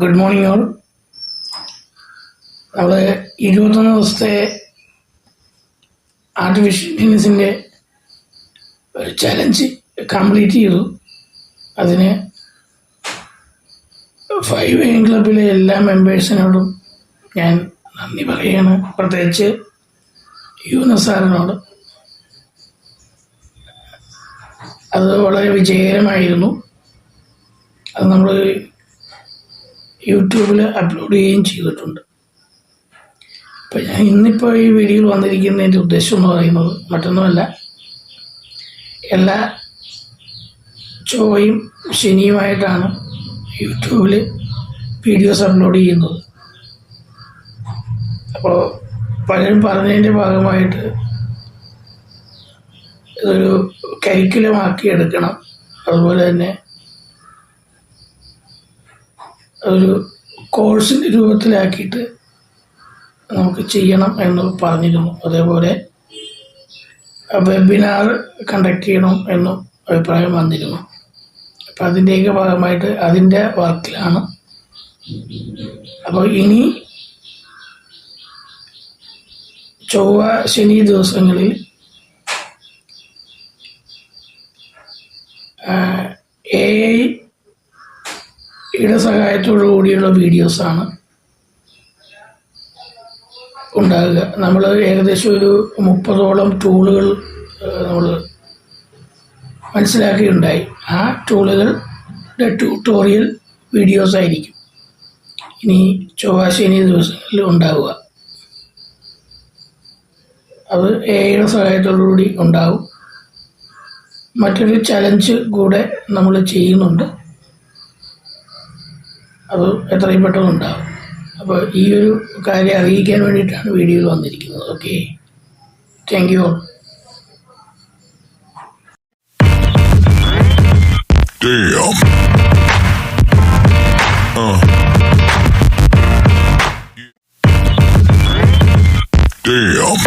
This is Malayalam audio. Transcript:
Good morning all. നമ്മൾ 21 ദിവസത്തെ ആർട്ടിഫിഷ്യൽ ഇന്റലിജൻസിൻ്റെ ഒരു ചലഞ്ച് കംപ്ലീറ്റ് ചെയ്തു. അതിന് 5 AM ക്ലബിലെ എല്ലാ മെമ്പേഴ്സിനോടും ഞാൻ നന്ദി പറയുകയാണ്. പ്രത്യേകിച്ച് യൂനസ് സാറിനോട്. അത് വളരെ വിജയകരമായിരുന്നു. അത് നമ്മൾ യൂട്യൂബിൽ അപ്ലോഡ് ചെയ്യുകയും ചെയ്തിട്ടുണ്ട്. അപ്പം ഞാൻ ഇന്നിപ്പോൾ ഈ വീഡിയോയിൽ വന്നിരിക്കുന്നതിൻ്റെ ഉദ്ദേശം എന്ന് പറയുന്നത് മറ്റൊന്നുമല്ല, എല്ലാ ചൊവ്വയും ശനിയുമായിട്ടാണ് യൂട്യൂബിൽ വീഡിയോസ് അപ്ലോഡ് ചെയ്യുന്നത്. അപ്പോൾ പലരും പറഞ്ഞതിൻ്റെ ഭാഗമായിട്ട് ഇതൊരു കരിക്കുലമാക്കി എടുക്കണം, അതുപോലെ തന്നെ ഒരു കോഴ്സിൻ്റെ രൂപത്തിലാക്കിയിട്ട് നമുക്ക് ചെയ്യണം എന്ന് പറഞ്ഞിരുന്നു. അതേപോലെ വെബിനാർ കണ്ടക്ട് ചെയ്യണം എന്നും അഭിപ്രായം വന്നിരുന്നു. അപ്പം അതിൻ്റെയൊക്കെ ഭാഗമായിട്ട് അതിൻ്റെ വർക്കിലാണ്. അപ്പോൾ ഇനി ചൊവ്വ ശനി ദിവസങ്ങളിൽ AI-യുടെ സഹായത്തോടു കൂടിയുള്ള വീഡിയോസാണ് ഉണ്ടാകുക. നമ്മൾ ഏകദേശം ഒരു 30ഓളം ടൂളുകൾ നമ്മൾ മനസ്സിലാക്കിയിട്ടുണ്ടായി. ആ ടൂളുകളുടെ ട്യൂട്ടോറിയൽ വീഡിയോസ് ആയിരിക്കും ഇനി ചൊവ്വ ശനി ദിവസങ്ങളിൽ ഉണ്ടാവുക. അത് AI-യുടെ സഹായത്തോടു കൂടി ഉണ്ടാവും. മറ്റൊരു ചലഞ്ച് കൂടെ നമ്മൾ ചെയ്യുന്നുണ്ട്, അത് എത്രയും പെട്ടെന്ന് ഉണ്ടാവും. അപ്പോൾ ഈ ഒരു കാര്യം അറിയിക്കാൻ വേണ്ടിയിട്ടാണ് വീഡിയോയിൽ വന്നിരിക്കുന്നത്. Okay, thank you all. Damn.